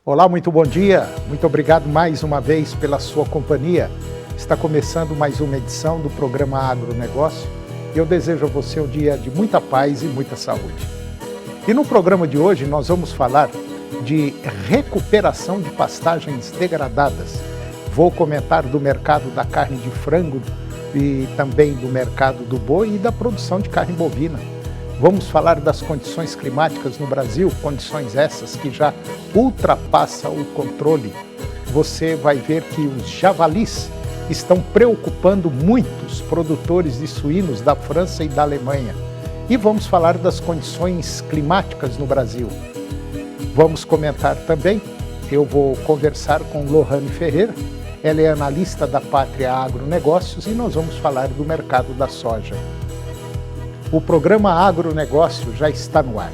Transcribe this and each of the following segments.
Olá, muito bom dia. Muito obrigado mais uma vez pela sua companhia. Está começando mais uma edição do programa Agronegócio e eu desejo a você um dia de muita paz e muita saúde. E no programa de hoje nós vamos falar de recuperação de pastagens degradadas. Vou comentar do mercado da carne de frango e também do mercado do boi e da produção de carne bovina. Vamos falar das condições climáticas no Brasil, condições essas que já ultrapassam o controle. Você vai ver que os javalis estão preocupando muitos produtores de suínos da França e da Alemanha. E vamos falar das condições climáticas no Brasil. Vamos comentar também, eu vou conversar com Lohane Ferreira, ela é analista da Pátria Agronegócios e nós vamos falar do mercado da soja. O programa Agronegócio já está no ar.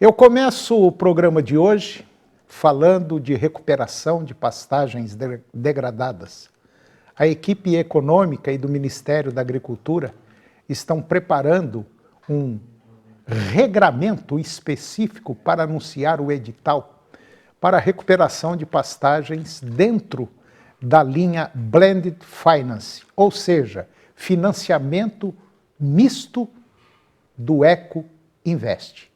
Eu começo o programa de hoje falando de recuperação de pastagens degradadas. A equipe econômica e do Ministério da Agricultura estão preparando um regramento específico para anunciar o edital para a recuperação de pastagens dentro da linha Blended Finance, ou seja, financiamento misto do Eco Invest.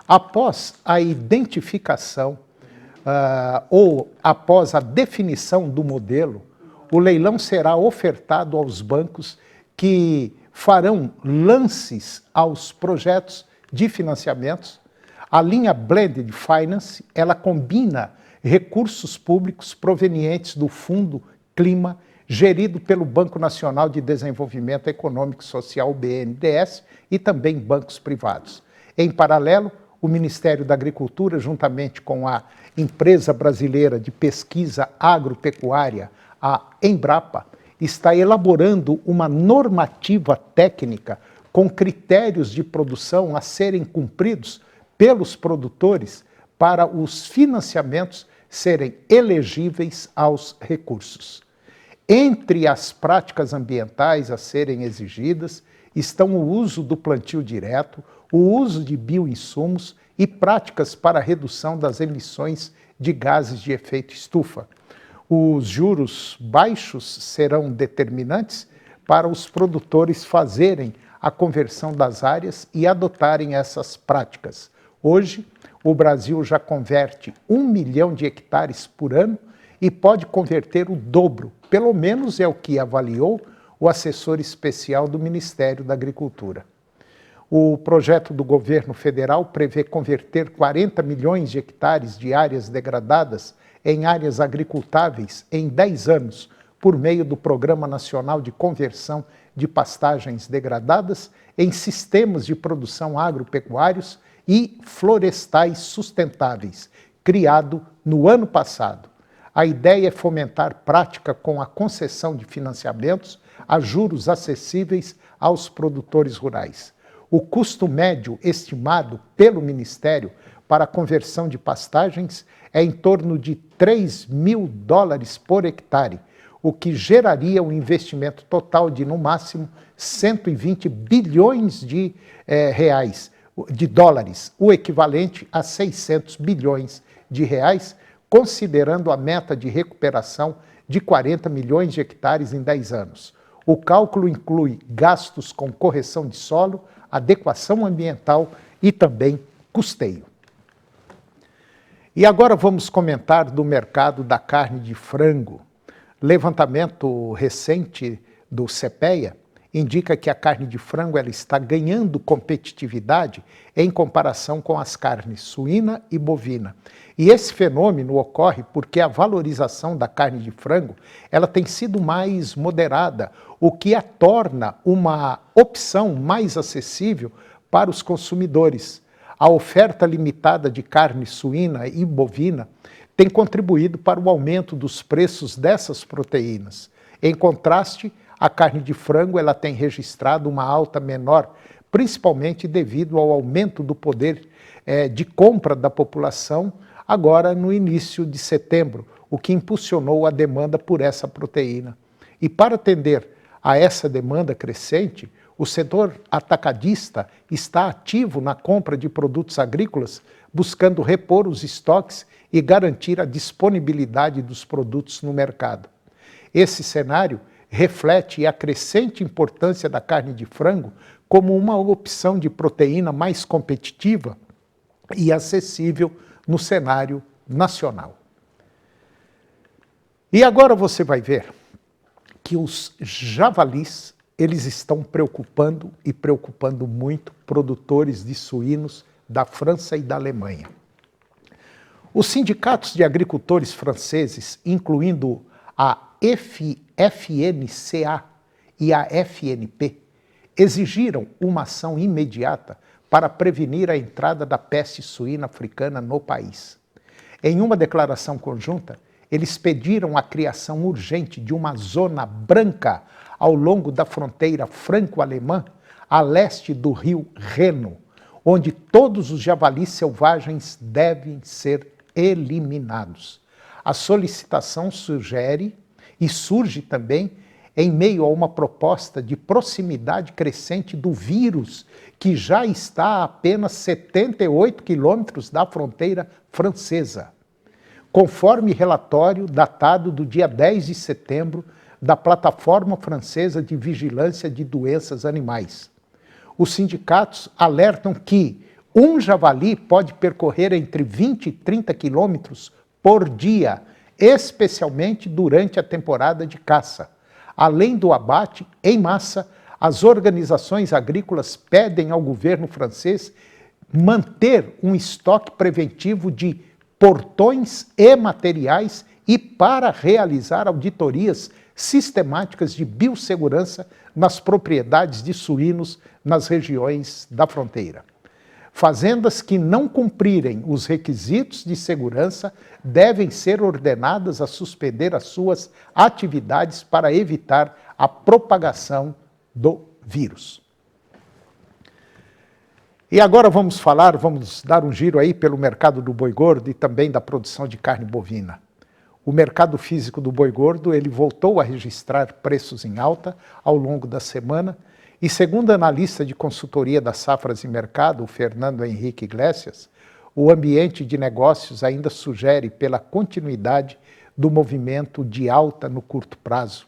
Após a identificação ou após a definição do modelo, o leilão será ofertado aos bancos que farão lances aos projetos de financiamentos. A linha Blended Finance, ela combina recursos públicos provenientes do Fundo Clima, gerido pelo Banco Nacional de Desenvolvimento Econômico e Social, BNDES, e também bancos privados. Em paralelo, o Ministério da Agricultura, juntamente com a empresa brasileira de pesquisa agropecuária, a Embrapa, está elaborando uma normativa técnica com critérios de produção a serem cumpridos pelos produtores para os financiamentos serem elegíveis aos recursos. Entre as práticas ambientais a serem exigidas estão o uso do plantio direto, o uso de bioinsumos e práticas para a redução das emissões de gases de efeito estufa. Os juros baixos serão determinantes para os produtores fazerem a conversão das áreas e adotarem essas práticas. Hoje, o Brasil já converte 1 milhão de hectares por ano e pode converter o dobro, pelo menos é o que avaliou o assessor especial do Ministério da Agricultura. O projeto do governo federal prevê converter 40 milhões de hectares de áreas degradadas em áreas agricultáveis em 10 anos, por meio do Programa Nacional de Conversão de Pastagens Degradadas em Sistemas de Produção Agropecuários e Florestais Sustentáveis, criado no ano passado. A ideia é fomentar prática com a concessão de financiamentos a juros acessíveis aos produtores rurais. O custo médio estimado pelo Ministério para a conversão de pastagens é em torno de $3.000 por hectare, o que geraria um investimento total de, no máximo, 120 bilhões de dólares, o equivalente a 600 bilhões de reais, considerando a meta de recuperação de 40 milhões de hectares em 10 anos. O cálculo inclui gastos com correção de solo, adequação ambiental e também custeio. E agora vamos comentar do mercado da carne de frango. Levantamento recente do CPEA indica que a carne de frango ela está ganhando competitividade em comparação com as carnes suína e bovina. E esse fenômeno ocorre porque a valorização da carne de frango ela tem sido mais moderada, o que a torna uma opção mais acessível para os consumidores. A oferta limitada de carne suína e bovina tem contribuído para o aumento dos preços dessas proteínas. Em contraste, a carne de frango ela tem registrado uma alta menor, principalmente devido ao aumento do poder de compra da população agora no início de setembro, o que impulsionou a demanda por essa proteína. E para atender a essa demanda crescente, o setor atacadista está ativo na compra de produtos agrícolas, buscando repor os estoques e garantir a disponibilidade dos produtos no mercado. Esse cenário reflete a crescente importância da carne de frango como uma opção de proteína mais competitiva e acessível no cenário nacional. E agora você vai ver que os javalis, eles estão preocupando muito produtores de suínos da França e da Alemanha. Os sindicatos de agricultores franceses, incluindo a FNCA e a FNP, exigiram uma ação imediata para prevenir a entrada da peste suína africana no país. Em uma declaração conjunta, eles pediram a criação urgente de uma zona branca ao longo da fronteira franco-alemã, a leste do rio Reno, onde todos os javalis selvagens devem ser eliminados. A solicitação sugere e surge também em meio a uma proposta de proximidade crescente do vírus, que já está a apenas 78 quilômetros da fronteira francesa. Conforme relatório datado do dia 10 de setembro da Plataforma Francesa de Vigilância de Doenças Animais. Os sindicatos alertam que um javali pode percorrer entre 20 e 30 quilômetros por dia, especialmente durante a temporada de caça. Além do abate em massa, as organizações agrícolas pedem ao governo francês manter um estoque preventivo de portões e materiais e para realizar auditorias sistemáticas de biossegurança nas propriedades de suínos nas regiões da fronteira. Fazendas que não cumprirem os requisitos de segurança devem ser ordenadas a suspender as suas atividades para evitar a propagação do vírus. E agora vamos dar um giro aí pelo mercado do boi gordo e também da produção de carne bovina. O mercado físico do boi gordo, ele voltou a registrar preços em alta ao longo da semana e, segundo a analista de consultoria das safras e mercado, o Fernando Henrique Iglesias, o ambiente de negócios ainda sugere pela continuidade do movimento de alta no curto prazo,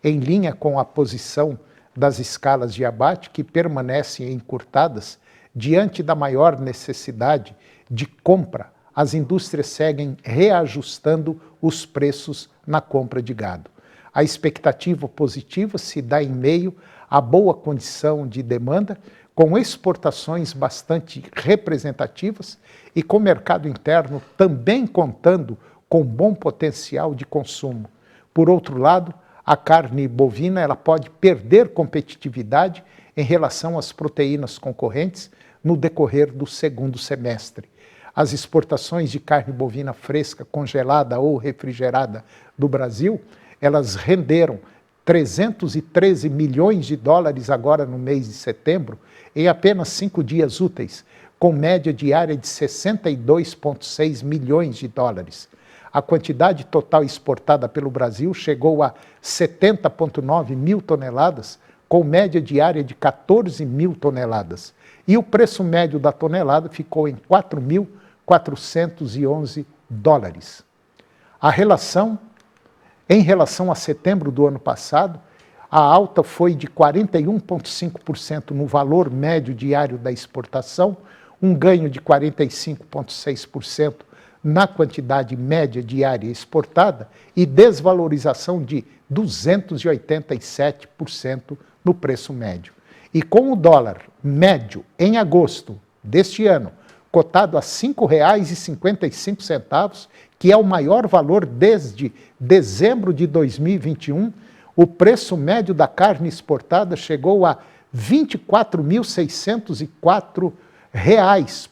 em linha com a posição das escalas de abate que permanecem encurtadas. Diante da maior necessidade de compra, as indústrias seguem reajustando os preços na compra de gado. A expectativa positiva se dá em meio à boa condição de demanda, com exportações bastante representativas e com o mercado interno também contando com bom potencial de consumo. Por outro lado, a carne bovina ela pode perder competitividade em relação às proteínas concorrentes no decorrer do segundo semestre. As exportações de carne bovina fresca, congelada ou refrigerada do Brasil, elas renderam 313 milhões de dólares agora no mês de setembro, em apenas 5 dias úteis, com média diária de 62,6 milhões de dólares. A quantidade total exportada pelo Brasil chegou a 70,9 mil toneladas, com média diária de 14 mil toneladas. E o preço médio da tonelada ficou em 4.411 dólares. Em relação a setembro do ano passado, a alta foi de 41,5% no valor médio diário da exportação, um ganho de 45,6% na quantidade média diária exportada e desvalorização de 287% no preço médio. E com o dólar médio em agosto deste ano, cotado a R$ 5,55, que é o maior valor desde dezembro de 2021, o preço médio da carne exportada chegou a R$ 24.604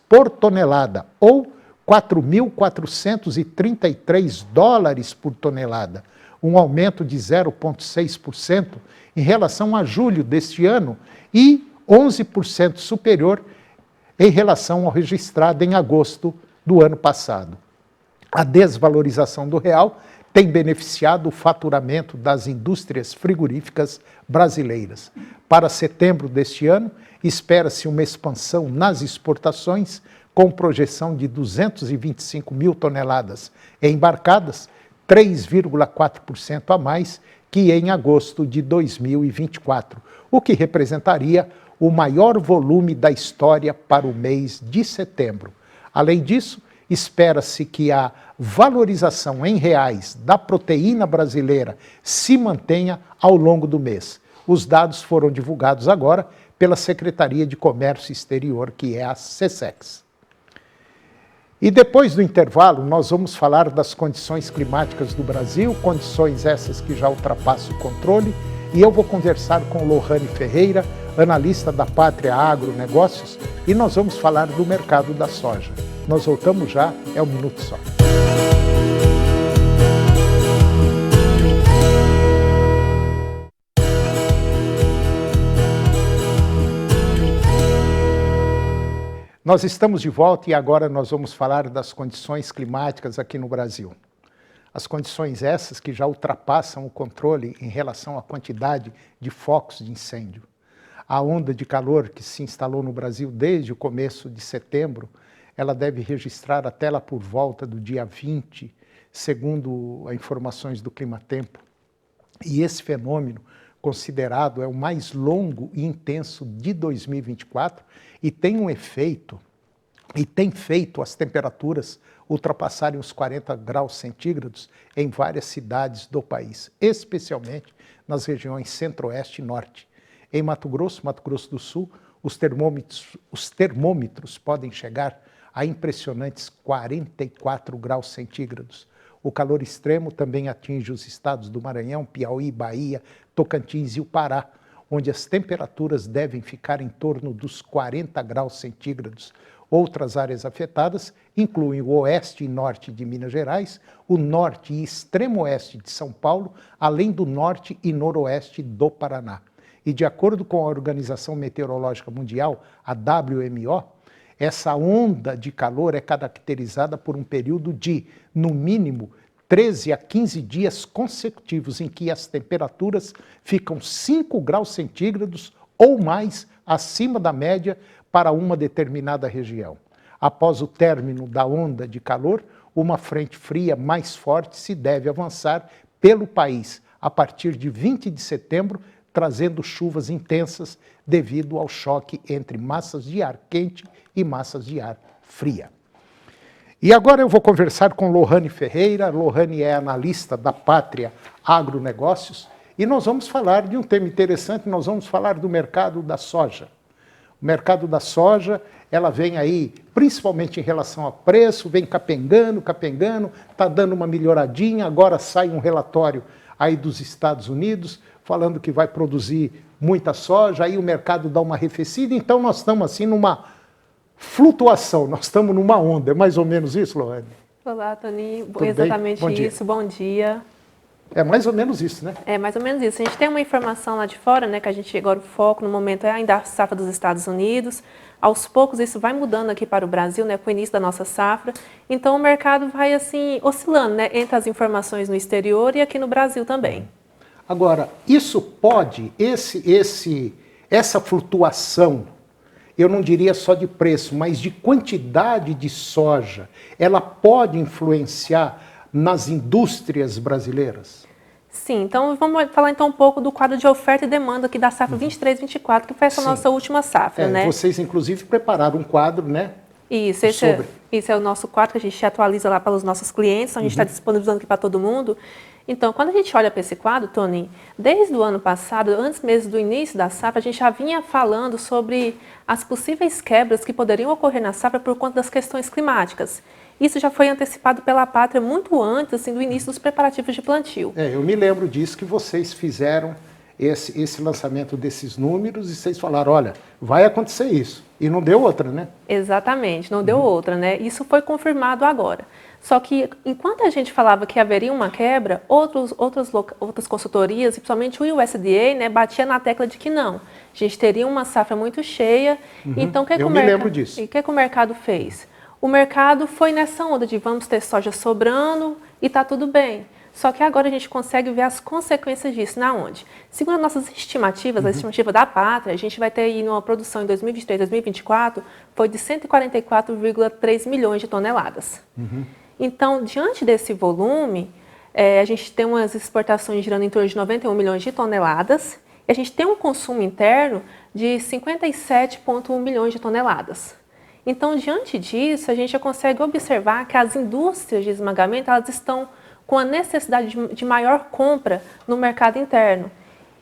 por tonelada, ou 4.433 dólares por tonelada, um aumento de 0,6% em relação a julho deste ano e 11% superior em relação ao registrado em agosto do ano passado. A desvalorização do real tem beneficiado o faturamento das indústrias frigoríficas brasileiras. Para setembro deste ano, espera-se uma expansão nas exportações, com projeção de 225 mil toneladas embarcadas, 3,4% a mais que em agosto de 2024, o que representaria o maior volume da história para o mês de setembro. Além disso, espera-se que a valorização em reais da proteína brasileira se mantenha ao longo do mês. Os dados foram divulgados agora pela Secretaria de Comércio Exterior, que é a SECEX. E depois do intervalo, nós vamos falar das condições climáticas do Brasil, condições essas que já ultrapassam o controle, e eu vou conversar com Lohane Ferreira, analista da Pátria Agronegócios, e nós vamos falar do mercado da soja. Nós voltamos já, é um minuto só. Nós estamos de volta e agora nós vamos falar das condições climáticas aqui no Brasil. As condições essas que já ultrapassam o controle em relação à quantidade de focos de incêndio. A onda de calor que se instalou no Brasil desde o começo de setembro, ela deve registrar até lá por volta do dia 20, segundo as informações do Climatempo. E esse fenômeno, considerado, é o mais longo e intenso de 2024 e tem um efeito, e tem feito as temperaturas ultrapassarem os 40 graus centígrados em várias cidades do país, especialmente nas regiões centro-oeste e norte. Em Mato Grosso do Sul, os termômetros podem chegar a impressionantes 44 graus centígrados. O calor extremo também atinge os estados do Maranhão, Piauí, Bahia, Tocantins e o Pará, onde as temperaturas devem ficar em torno dos 40 graus centígrados. Outras áreas afetadas incluem o oeste e norte de Minas Gerais, o norte e extremo oeste de São Paulo, além do norte e noroeste do Paraná. E de acordo com a Organização Meteorológica Mundial, a WMO, essa onda de calor é caracterizada por um período de, no mínimo, 13 a 15 dias consecutivos em que as temperaturas ficam 5 graus centígrados ou mais acima da média para uma determinada região. Após o término da onda de calor, uma frente fria mais forte se deve avançar pelo país a partir de 20 de setembro, trazendo chuvas intensas devido ao choque entre massas de ar quente e massas de ar fria. E agora eu vou conversar com Lohane Ferreira. Lohane é analista da Pátria Agronegócios e nós vamos falar de um tema interessante, nós vamos falar do mercado da soja. O mercado da soja, ela vem aí, principalmente em relação a preço, vem capengando, está dando uma melhoradinha, agora sai um relatório aí dos Estados Unidos, falando que vai produzir muita soja, aí o mercado dá uma arrefecida, então nós estamos assim numa flutuação, nós estamos numa onda, é mais ou menos isso, Lohane? Olá, Toninho, exatamente isso, bom dia. É mais ou menos isso, né? É mais ou menos isso. A gente tem uma informação lá de fora, né, que a gente agora o foco no momento é ainda a safra dos Estados Unidos. Aos poucos isso vai mudando aqui para o Brasil, né, com o início da nossa safra. Então o mercado vai assim oscilando, né, entre as informações no exterior e aqui no Brasil também. Agora, isso pode, essa flutuação, eu não diria só de preço, mas de quantidade de soja, ela pode influenciar nas indústrias brasileiras? Sim, então vamos falar então um pouco do quadro de oferta e demanda aqui da safra 23-24, que foi essa nossa última safra, né? Vocês inclusive prepararam um quadro, né? Isso, esse é o nosso quadro que a gente atualiza lá para os nossos clientes, então a gente está disponibilizando aqui para todo mundo. Então, quando a gente olha para esse quadro, Tony, desde o ano passado, antes mesmo do início da safra, a gente já vinha falando sobre as possíveis quebras que poderiam ocorrer na safra por conta das questões climáticas. Isso já foi antecipado pela Pátria muito antes assim, do início dos preparativos de plantio. Eu me lembro disso, que vocês fizeram esse lançamento desses números e vocês falaram, olha, vai acontecer isso. E não deu outra, né? Exatamente, não deu outra, né? Isso foi confirmado agora. Só que, enquanto a gente falava que haveria uma quebra, outras consultorias, principalmente o USDA, né, batia na tecla de que não. A gente teria uma safra muito cheia. Então, eu me lembro disso. E o que o mercado fez? o mercado foi nessa onda de vamos ter soja sobrando e está tudo bem. Só que agora a gente consegue ver as consequências disso. Na onde? Segundo as nossas estimativas, a estimativa da Pátria, a gente vai ter aí uma produção em 2023, 2024, foi de 144,3 milhões de toneladas. Então, diante desse volume, a gente tem umas exportações girando em torno de 91 milhões de toneladas e a gente tem um consumo interno de 57,1 milhões de toneladas. Então, diante disso, a gente já consegue observar que as indústrias de esmagamento elas estão com a necessidade de maior compra no mercado interno.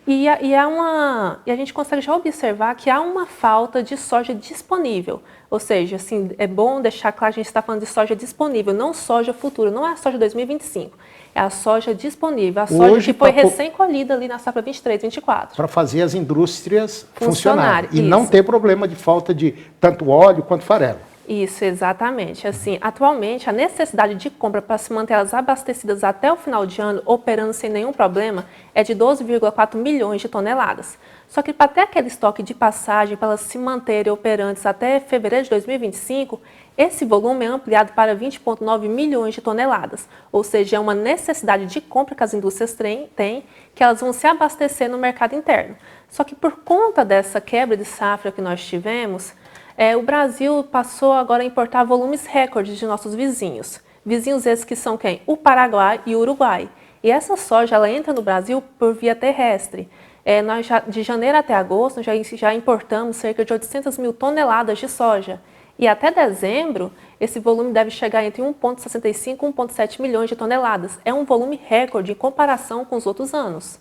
E a gente consegue já observar que há uma falta de soja disponível. Ou seja, assim, é bom deixar claro que a gente está falando de soja disponível, não soja futura, não é a soja 2025. É a soja disponível, a soja Hoje, que foi recém-colhida ali na safra 23, 24. Para fazer as indústrias funcionarem. E isso. não ter problema de falta de tanto óleo quanto farelo. Isso, exatamente. Assim, atualmente, a necessidade de compra para se manter elas abastecidas até o final de ano, operando sem nenhum problema, é de 12,4 milhões de toneladas. Só que para ter aquele estoque de passagem, para elas se manterem operantes até fevereiro de 2025, esse volume é ampliado para 20,9 milhões de toneladas. Ou seja, é uma necessidade de compra que as indústrias têm, que elas vão se abastecer no mercado interno. Só que por conta dessa quebra de safra que nós tivemos, o Brasil passou agora a importar volumes recordes de nossos vizinhos. Vizinhos esses que são quem? O Paraguai e o Uruguai. E essa soja ela entra no Brasil por via terrestre. Nós de janeiro até agosto já importamos cerca de 800 mil toneladas de soja. E até dezembro, esse volume deve chegar entre 1,65 e 1,7 milhões de toneladas. É um volume recorde em comparação com os outros anos.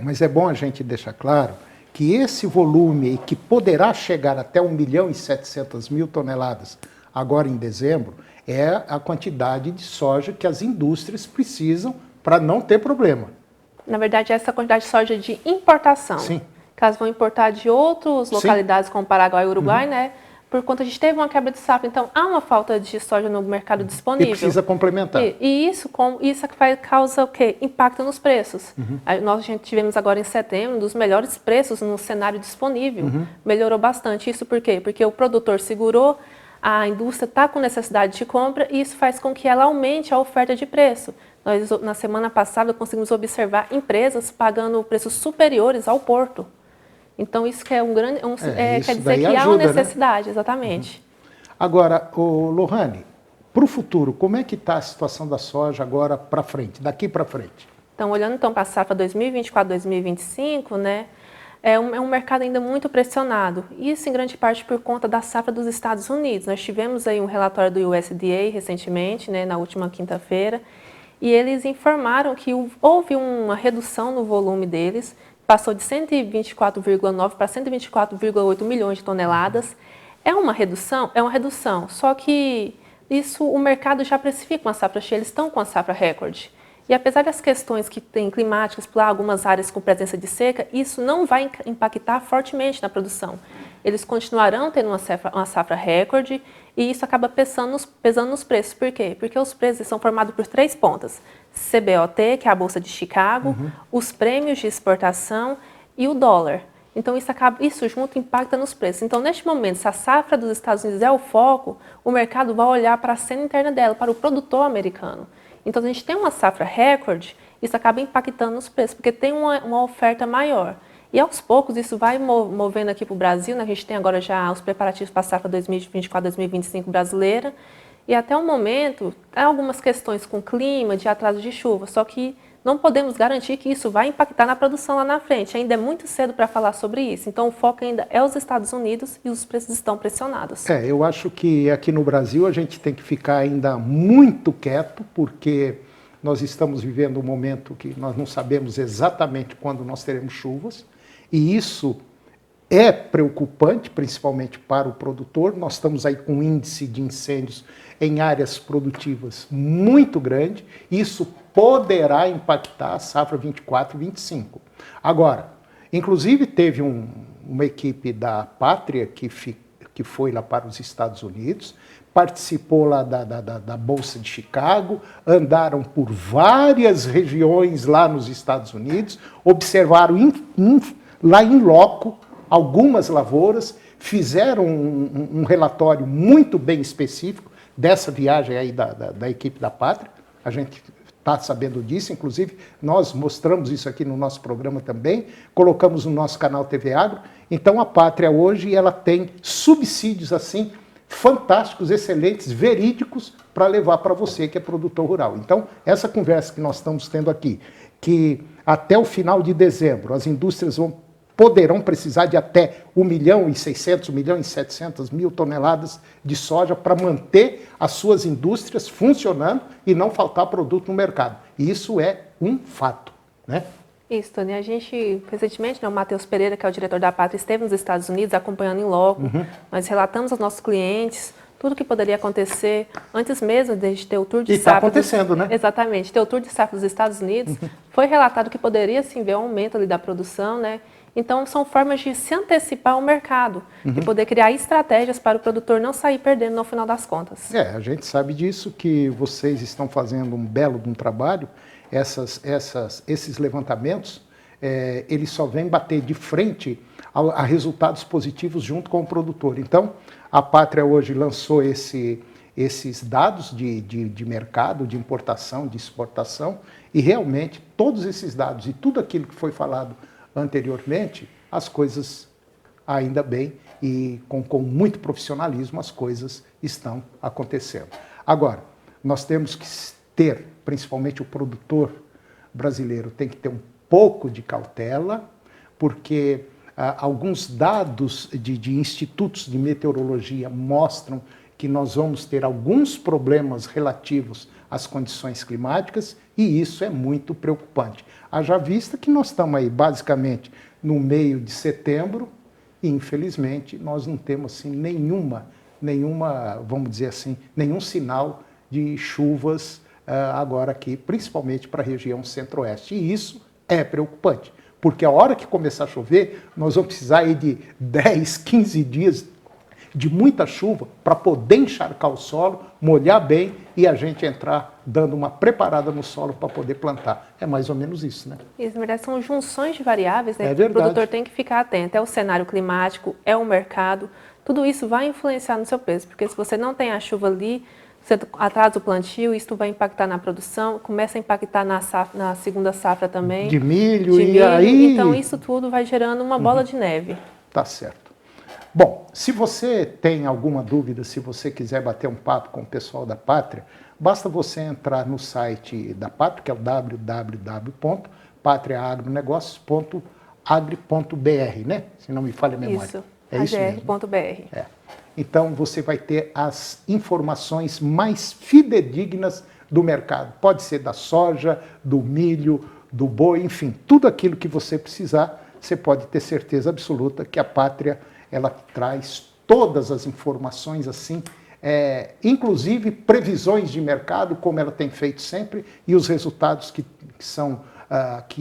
Mas é bom a gente deixar claro que esse volume, que poderá chegar até 1.700.000 toneladas agora em dezembro, é a quantidade de soja que as indústrias precisam para não ter problema. Na verdade, essa quantidade de soja de importação. Sim. Que elas vão importar de outras localidades, como Paraguai e Uruguai, né? Por conta a gente teve uma quebra de safra, então há uma falta de soja no mercado disponível. E precisa complementar. E isso causa o quê? Impacto nos preços. Nós tivemos agora em setembro um dos melhores preços no cenário disponível. Melhorou bastante. Isso por quê? Porque o produtor segurou, a indústria está com necessidade de compra e isso faz com que ela aumente a oferta de preço. Nós, na semana passada, conseguimos observar empresas pagando preços superiores ao porto. Então, isso que é um grande. Quer dizer que há uma necessidade, né? Exatamente. Agora, Lohane, para o futuro, como é que está a situação da soja agora para frente, daqui para frente? Então, olhando então para a safra 2024-2025, né, é um mercado ainda muito pressionado. Isso em grande parte por conta da safra dos Estados Unidos. Nós tivemos aí um relatório do USDA recentemente, né, na última quinta-feira, e eles informaram que houve uma redução no volume deles, passou de 124,9 para 124,8 milhões de toneladas. É uma redução? É uma redução, só que isso o mercado já precifica uma safra cheia, eles estão com a safra recorde. E apesar das questões que tem climáticas por algumas áreas com presença de seca, isso não vai impactar fortemente na produção. Eles continuarão tendo uma safra recorde e isso acaba pesando nos preços. Por quê? Porque os preços são formados por 3 pontas. CBOT, que é a Bolsa de Chicago, os prêmios de exportação e o dólar. Então, isso junto impacta nos preços. Então, neste momento, se a safra dos Estados Unidos é o foco, o mercado vai olhar para a cena interna dela, para o produtor americano. Então, a gente tem uma safra recorde, isso acaba impactando nos preços, porque tem uma oferta maior. E, aos poucos, isso vai movendo aqui para o Brasil, né? A gente tem agora já os preparativos para a safra 2024-2025 brasileira, e até o momento, há algumas questões com clima, de atraso de chuva, só que não podemos garantir que isso vai impactar na produção lá na frente. Ainda é muito cedo para falar sobre isso. Então, o foco ainda é os Estados Unidos e os preços estão pressionados. Eu acho que aqui no Brasil a gente tem que ficar ainda muito quieto, porque nós estamos vivendo um momento que nós não sabemos exatamente quando nós teremos chuvas, e isso é preocupante, principalmente para o produtor. Nós estamos aí com um índice de incêndios em áreas produtivas muito grande. Isso poderá impactar a safra 24 e 25. Agora, inclusive teve uma equipe da Pátria que foi lá para os Estados Unidos, participou lá da Bolsa de Chicago, andaram por várias regiões lá nos Estados Unidos, observaram lá em loco algumas lavouras, fizeram um relatório muito bem específico, dessa viagem aí da equipe da Pátria. A gente está sabendo disso, inclusive nós mostramos isso aqui no nosso programa também, colocamos no nosso canal TV Agro. Então a Pátria hoje ela tem subsídios assim fantásticos, excelentes, verídicos para levar para você que é produtor rural. Então essa conversa que nós estamos tendo aqui, que até o final de dezembro as indústrias poderão precisar de até 1.600.000, 1.700.000 toneladas de soja para manter as suas indústrias funcionando e não faltar produto no mercado. E isso é um fato, né? Isso, Tony. A gente, recentemente, o Matheus Pereira, que é o diretor da Pátria, esteve nos Estados Unidos acompanhando em loco. Nós relatamos aos nossos clientes tudo o que poderia acontecer antes mesmo de ter o tour de safra. E está acontecendo, né? Exatamente. Ter o tour de safra dos Estados Unidos. Foi relatado que poderia, sim, ver um aumento ali da produção, né? Então, são formas de se antecipar ao mercado e poder criar estratégias para o produtor não sair perdendo no final das contas. A gente sabe disso, que vocês estão fazendo um belo de um trabalho. Esses levantamentos, eles só vêm bater de frente a resultados positivos junto com o produtor. Então, a Pátria hoje lançou esses dados de mercado, de importação, de exportação, e realmente todos esses dados e tudo aquilo que foi falado anteriormente, as coisas, ainda bem, e com muito profissionalismo, as coisas estão acontecendo. Agora, nós temos que ter, principalmente o produtor brasileiro, tem que ter um pouco de cautela, porque alguns dados de institutos de meteorologia mostram que nós vamos ter alguns problemas relativos às condições climáticas, e isso é muito preocupante. Haja vista que nós estamos aí basicamente no meio de setembro e, infelizmente, nós não temos assim, nenhuma, vamos dizer assim, nenhum sinal de chuvas agora aqui, principalmente para a região centro-oeste. E isso é preocupante, porque a hora que começar a chover, nós vamos precisar aí de 10, 15 dias de muita chuva para poder encharcar o solo, molhar bem e a gente entrar dando uma preparada no solo para poder plantar. É mais ou menos isso, né? Isso, na verdade, são junções de variáveis, né? É Que o verdade. produtor tem que ficar atento. É o cenário climático, é o mercado, tudo isso vai influenciar no seu preço, porque se você não tem a chuva ali, você atrasa o plantio, isso vai impactar na produção, começa a impactar na segunda safra também. De milho, e aí... Então, isso tudo vai gerando uma bola de neve. Tá certo. Bom, se você tem alguma dúvida, se você quiser bater um papo com o pessoal da Pátria, basta você entrar no site da Pátria, que é o www.patriaagronegócios.agri.br, né? Se não me falha a memória. Isso, é isso mesmo. agr.br. Então, você vai ter as informações mais fidedignas do mercado. Pode ser da soja, do milho, do boi, enfim, tudo aquilo que você precisar, você pode ter certeza absoluta que a Pátria ela traz todas as informações assim, inclusive previsões de mercado, como ela tem feito sempre, e os resultados que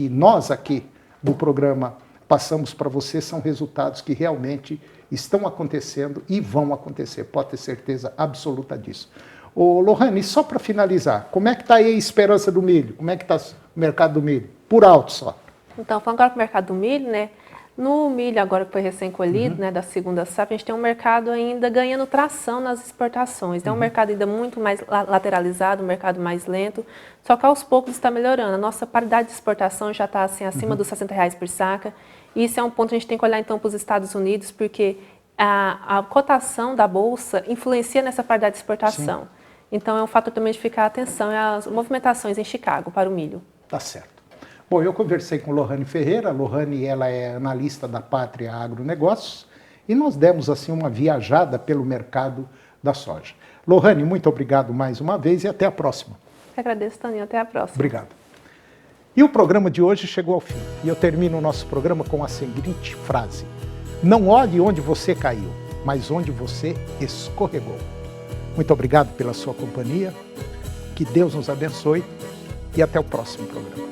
nós aqui do programa passamos para você são resultados que realmente estão acontecendo e vão acontecer, pode ter certeza absoluta disso. Ô, Lohane, só para finalizar, como é que está aí a esperança do milho? Como é que está o mercado do milho? Por alto só. Então, falando agora para o mercado do milho, né? No milho agora que foi recém-colhido, né, da segunda safra, a gente tem um mercado ainda ganhando tração nas exportações. É um mercado ainda muito mais lateralizado, um mercado mais lento, só que aos poucos está melhorando. A nossa paridade de exportação já está assim, acima dos R$60 por saca. E isso é um ponto que a gente tem que olhar então para os Estados Unidos, porque a cotação da Bolsa influencia nessa paridade de exportação. Sim. Então é um fator também de ficar atenção às movimentações em Chicago para o milho. Tá certo. Bom, eu conversei com Lohane Ferreira. A Lohane, ela é analista da Pátria Agronegócios e nós demos assim uma viajada pelo mercado da soja. Lohane, muito obrigado mais uma vez e até a próxima. Eu agradeço, Toninho. Até a próxima. Obrigado. E o programa de hoje chegou ao fim. E eu termino o nosso programa com a seguinte frase: não olhe onde você caiu, mas onde você escorregou. Muito obrigado pela sua companhia. Que Deus nos abençoe e até o próximo programa.